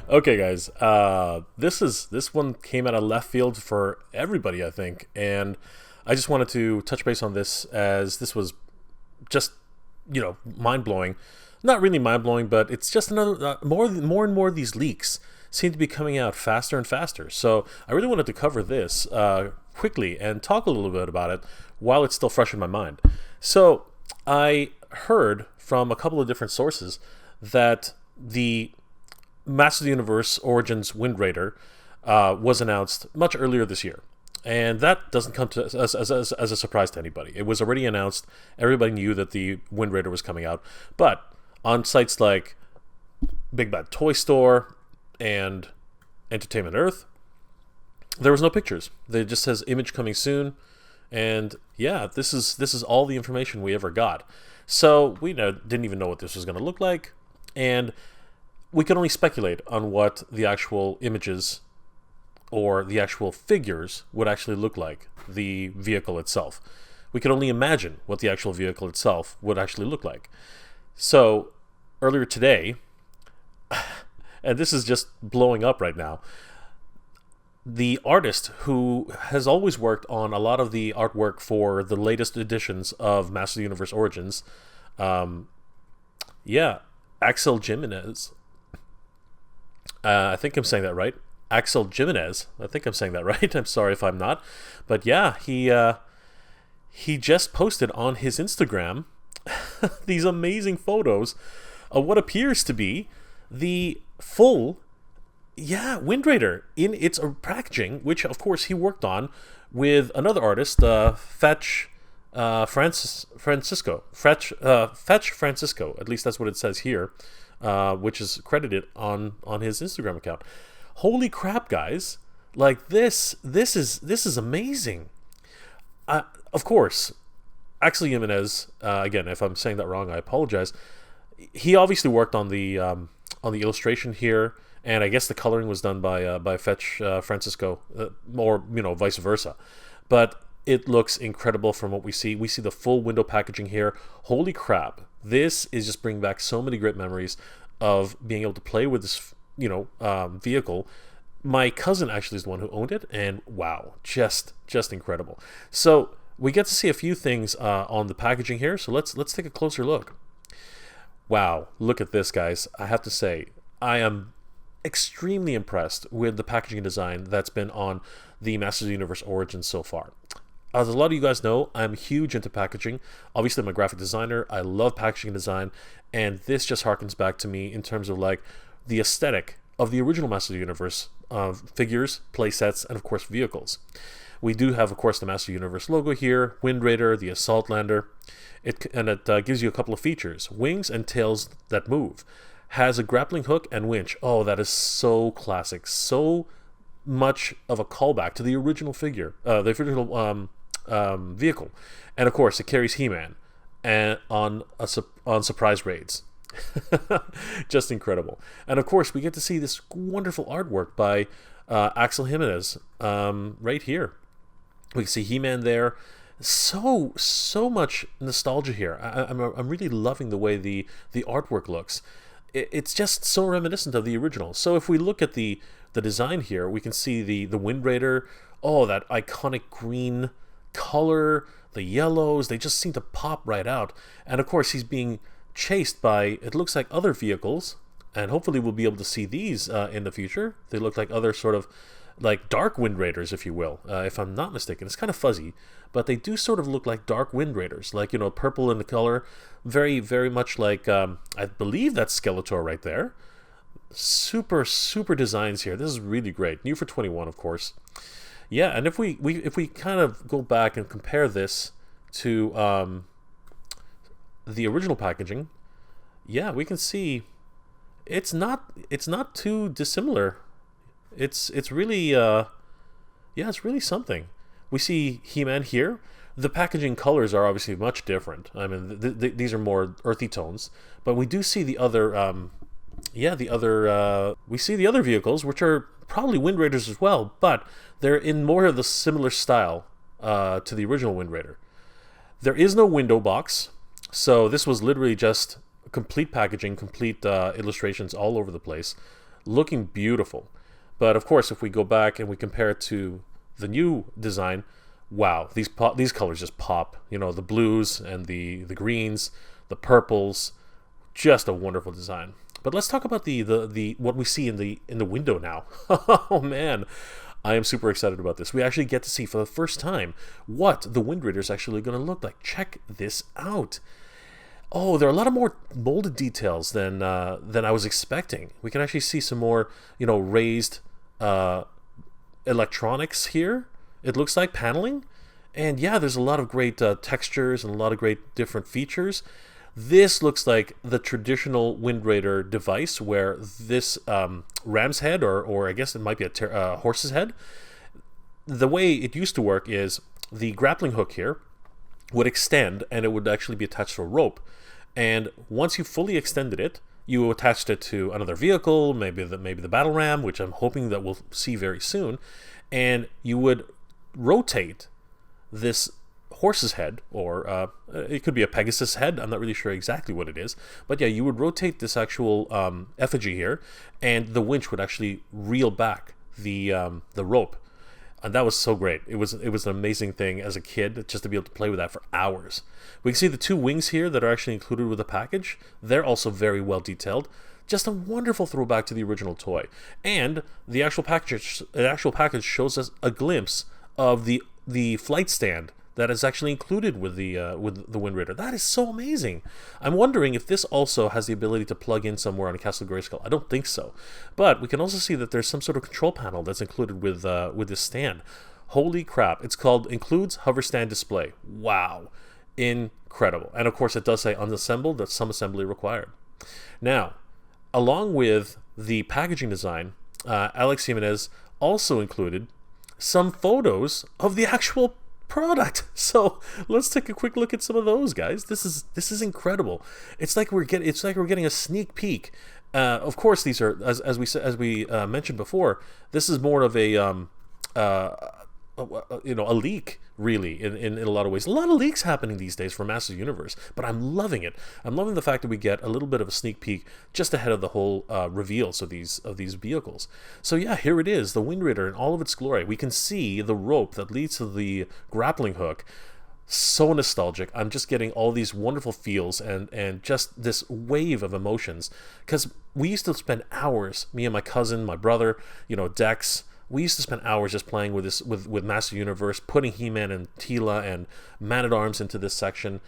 Okay, guys. This one came out of left field for everybody, I think, and I just wanted to touch base on this as this was just mind blowing. Not really mind blowing, but it's just another more and more of these leaks seem to be coming out faster and faster. So I really wanted to cover this quickly and talk a little bit about it while it's still fresh in my mind. So I heard from a couple of different sources that the Master of the Universe Origins Wind Raider was announced much earlier this year. And that doesn't come to as a surprise to anybody. It was already announced. Everybody knew that the Wind Raider was coming out. But on sites like Big Bad Toy Store and Entertainment Earth, there was no pictures. It just says image coming soon. And yeah, this is all the information we ever got. So we didn't even know what this was going to look like. And we could only speculate on what the actual images or the actual figures would actually look like, the vehicle itself. We could only imagine what the actual vehicle itself would actually look like. So, earlier today, and this is just blowing up right now, the artist who has always worked on a lot of the artwork for the latest editions of Master of the Universe Origins, Axel Gimenez, I think I'm saying that right. Axel Gimenez. I think I'm saying that right. I'm sorry if I'm not. But yeah, he just posted on his Instagram these amazing photos of what appears to be the full Wind Raider in its packaging, which of course he worked on with another artist, Fetch Francisco. Fetch Francisco. At least that's what it says here. Which is credited on his Instagram account. Holy crap, guys! Like this is amazing. Of course, Axel Gimenez. Again, if I'm saying that wrong, I apologize. He obviously worked on the illustration here, and I guess the coloring was done by Fetch Francisco, or vice versa. But it looks incredible from what we see. We see the full window packaging here. Holy crap. This is just bringing back so many great memories of being able to play with this, vehicle. My cousin actually is the one who owned it, and wow, just incredible. So we get to see a few things on the packaging here. So let's take a closer look. Wow, look at this, guys. I have to say, I am extremely impressed with the packaging design that's been on the Masters of the Universe Origins so far. As a lot of you guys know, I'm huge into packaging. Obviously, I'm a graphic designer. I love packaging design, and this just harkens back to me in terms of like the aesthetic of the original Master of the Universe figures, playsets, and of course vehicles. We do have, of course, the Master of the Universe logo here, Wind Raider, the Assault Lander. It gives you a couple of features: wings and tails that move. Has a grappling hook and winch. Oh, that is so classic. So much of a callback to the original figure, the original vehicle, and of course it carries He-Man and on surprise raids. Just incredible. And of course we get to see this wonderful artwork by Axel Gimenez right here. We can see He-Man there. So much nostalgia here. I'm really loving the way the artwork looks. It's just so reminiscent of the original. So if we look at the design here, we can see the Wind Raider. Oh, that iconic green color, the yellows, they just seem to pop right out. And of course he's being chased by, it looks like, other vehicles, and hopefully we'll be able to see these in the future. They look like other sort of like dark Wind Raiders, if you will, if I'm not mistaken. It's kind of fuzzy, but they do sort of look like dark Wind Raiders, like purple in the color, very much like I believe that's Skeletor right there. Super designs here. This is really great. New for 21, of course. Yeah, and if we kind of go back and compare this to the original packaging, yeah, we can see it's not too dissimilar. It's really it's really something. We see He-Man here. The packaging colors are obviously much different. I mean, these are more earthy tones, but we do see the other we see the other vehicles, which are probably Wind Raiders as well, but they're in more of the similar style to the original Wind Raider. There is no window box, so this was literally just complete packaging, complete illustrations all over the place, looking beautiful. But of course, if we go back and we compare it to the new design, wow, these colors just pop. You know, the blues and the greens, the purples, just a wonderful design. But let's talk about the what we see in the window now. Oh man, I am super excited about this. We actually get to see for the first time what the Wind Raider is actually going to look like. Check this out. Oh, there are a lot of more molded details than I was expecting. We can actually see some more, you know, raised electronics here. It looks like paneling, and yeah, there's a lot of great textures and a lot of great different features. This looks like the traditional Wind Raider device, where this ram's head, or I guess it might be a horse's head. The way it used to work is the grappling hook here would extend, and it would actually be attached to a rope. And once you fully extended it, you attached it to another vehicle, maybe the battle ram, which I'm hoping that we'll see very soon, and you would rotate this horse's head, or it could be a Pegasus head. I'm not really sure exactly what it is, but yeah, you would rotate this actual effigy here, and the winch would actually reel back the rope. And that was so great. It was an amazing thing as a kid, just to be able to play with that for hours. We can see the two wings here that are actually included with the package. They're also very well detailed. Just a wonderful throwback to the original toy. And the actual package shows us a glimpse of the flight stand that is actually included with the Wind Raider. That is so amazing. I'm wondering if this also has the ability to plug in somewhere on a Castle Grayskull. I don't think so, but we can also see that there's some sort of control panel that's included with this stand. Holy crap! It's called includes hover stand display. Wow, incredible! And of course, it does say unassembled. That's some assembly required. Now, along with the packaging design, Axel Gimenez also included some photos of the actual product. So let's take a quick look at some of those, guys. This is incredible. It's like we're getting a sneak peek. Of course, these are as we mentioned before. This is more of a a leak, really, in a lot of ways. A lot of leaks happening these days for Masters Universe, but I'm loving it. I'm loving the fact that we get a little bit of a sneak peek just ahead of the whole reveals of these vehicles. So yeah, here it is, the Wind Raider in all of its glory. We can see the rope that leads to the grappling hook. So nostalgic. I'm just getting all these wonderful feels and just this wave of emotions, because we used to spend hours, me and my cousin, my brother, Dex. We used to spend hours just playing with this, with Master Universe, putting He-Man and Teela and Man-at-Arms into this section,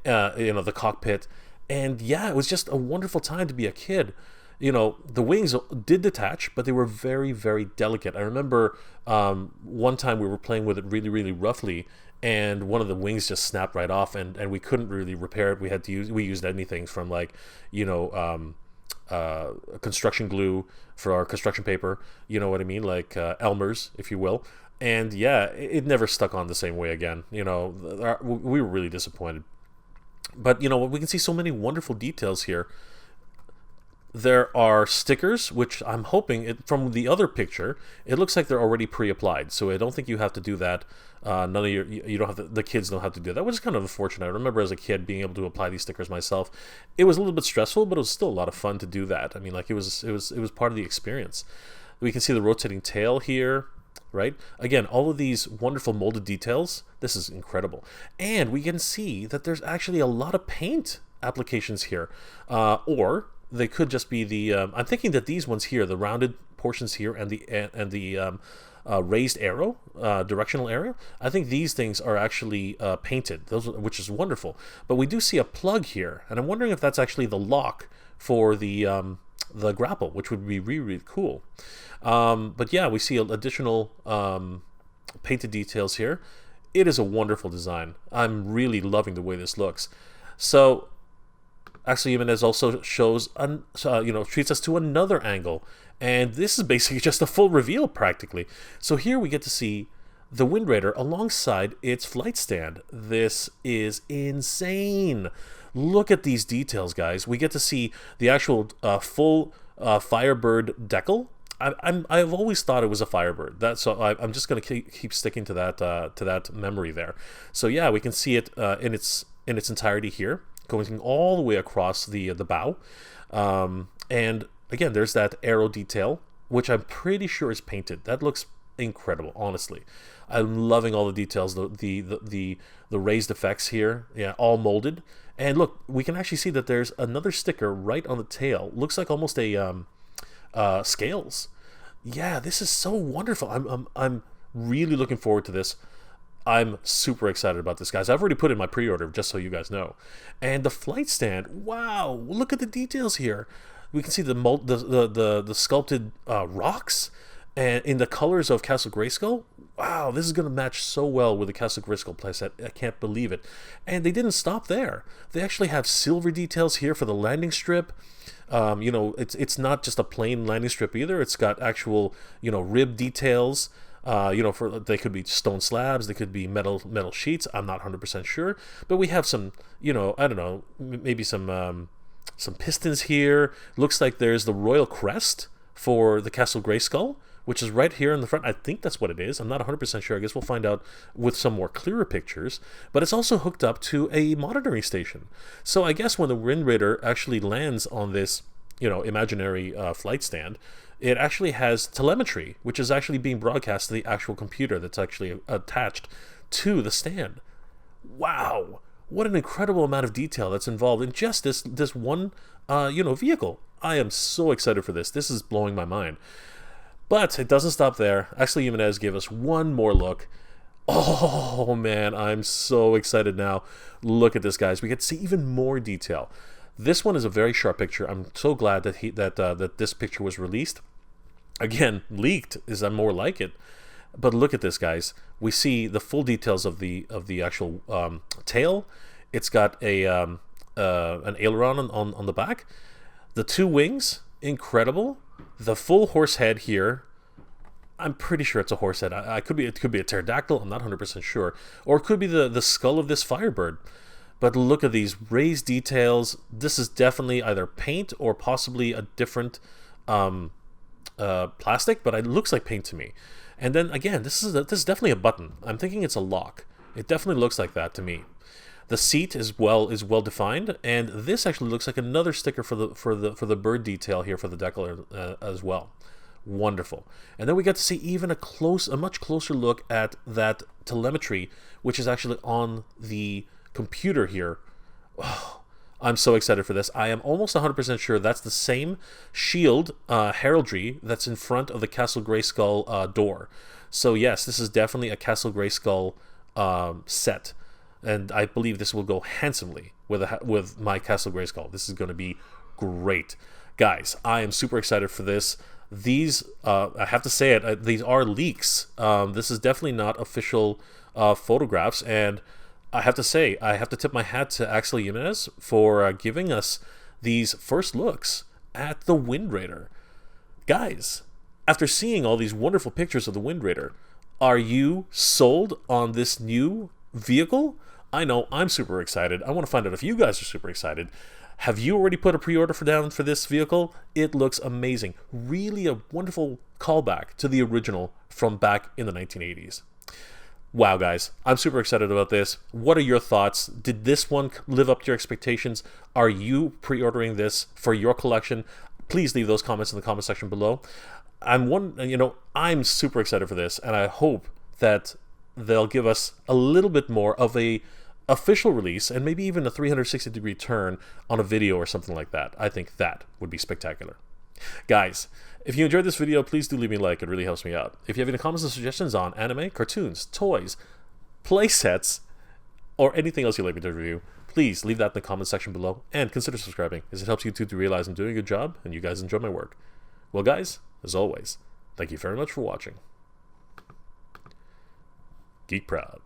the cockpit. And yeah, it was just a wonderful time to be a kid. The wings did detach, but they were very, very delicate. I remember one time we were playing with it really, really roughly, and one of the wings just snapped right off, and we couldn't really repair it. We used anything from construction glue for our construction paper, you know what I mean, like Elmer's, if you will. And yeah, it never stuck on the same way again. We were really disappointed. But we can see so many wonderful details here. There are stickers, which I'm hoping, from the other picture, it looks like they're already pre-applied. So I don't think you have to do that. The kids don't have to do that, which is kind of unfortunate. I remember as a kid being able to apply these stickers myself. It was a little bit stressful, but it was still a lot of fun to do that. I mean, it was part of the experience. We can see the rotating tail here, right? Again, all of these wonderful molded details. This is incredible. And we can see that there's actually a lot of paint applications here, or they could just be the. I'm thinking that these ones here, the rounded portions here, and the raised arrow, directional arrow. I think these things are actually painted, which is wonderful. But we do see a plug here, and I'm wondering if that's actually the lock for the grapple, which would be really, really cool. But yeah, we see additional painted details here. It is a wonderful design. I'm really loving the way this looks. So Axel Gimenez also shows, treats us to another angle, and this is basically just a full reveal practically. So here we get to see the Wind Raider alongside its flight stand. This is insane. Look at these details, guys. We get to see the actual full Firebird decal. I've always thought it was a Firebird. I'm just going to keep sticking to that memory there. So yeah, we can see it in its entirety here. going all the way across the bow. And again, there's that arrow detail, which I'm pretty sure is painted. That looks incredible, honestly. I'm loving all the details, the raised effects here. Yeah, all molded. And look, we can actually see that there's another sticker right on the tail. Looks like almost a scales. Yeah, this is so wonderful. I'm really looking forward to this. I'm super excited about this, guys. I've already put in my pre-order, just so you guys know. And the flight stand, wow! Look at the details here. We can see the sculpted rocks, and in the colors of Castle Grayskull. Wow, this is going to match so well with the Castle Grayskull playset. I can't believe it. And they didn't stop there. They actually have silver details here for the landing strip. You know, it's not just a plain landing strip either. It's got actual, you know, rib details. You know, they could be stone slabs, they could be metal sheets. I'm not 100% sure, but we have some, you know, I don't know, maybe some pistons here. Looks like there's the royal crest for the Castle Grayskull, which is right here in the front. I think that's what it is. I'm not 100% sure. I guess we'll find out with some more clearer pictures. But it's also hooked up to a monitoring station. So I guess when the Wind Raider actually lands on this, you know, imaginary flight stand, it actually has telemetry, which is actually being broadcast to the actual computer that's actually attached to the stand. Wow, what an incredible amount of detail that's involved in just this one, you know, vehicle. I am so excited for this. This is blowing my mind. But it doesn't stop there. Axel Gimenez gave us one more look. Oh man, I'm so excited now. Look at this, guys. We get to see even more detail. This one is a very sharp picture. I'm so glad that that this picture was released. Again, leaked is more like it. But look at this, guys. We see the full details of the actual tail. It's got a an aileron on the back. The two wings, incredible. The full horse head here. I'm pretty sure it's a horse head. It could be a pterodactyl. I'm not 100% sure. Or it could be the skull of this firebird. But look at these raised details. This is definitely either paint or possibly a different plastic, but it looks like paint to me. And then again, this is definitely a button. I'm thinking it's a lock. It definitely looks like that to me. The seat is well defined, and this actually looks like another sticker for the bird detail here for the decaler as well. Wonderful. And then we get to see even a much closer look at that telemetry, which is actually on the computer here. Oh, I'm so excited for this. I am almost 100% sure that's the same shield heraldry that's in front of the Castle Grayskull door. So yes, this is definitely a Castle Grayskull set, and I believe this will go handsomely with my Castle Grayskull. This is going to be great, guys. I am super excited for this. These, I have to say it, these are leaks. This is definitely not official photographs, and I have to say, I have to tip my hat to Axel Gimenez for giving us these first looks at the Wind Raider. Guys, after seeing all these wonderful pictures of the Wind Raider, are you sold on this new vehicle? I know I'm super excited. I want to find out if you guys are super excited. Have you already put a pre-order down for this vehicle? It looks amazing. Really a wonderful callback to the original from back in the 1980s. Wow, guys, I'm super excited about this. What are your thoughts? Did this one live up to your expectations? Are you pre-ordering this for your collection? Please leave those comments in the comment section below. I'm super excited for this, and I hope that they'll give us a little bit more of a official release and maybe even a 360-degree turn on a video or something like that. I think that would be spectacular. Guys, if you enjoyed this video, please do leave me a like. It really helps me out. If you have any comments or suggestions on anime, cartoons, toys, play sets, or anything else you'd like me to review, please leave that in the comment section below and consider subscribing, as it helps YouTube to realize I'm doing a good job and you guys enjoy my work. Well, guys, as always, thank you very much for watching. Geek proud.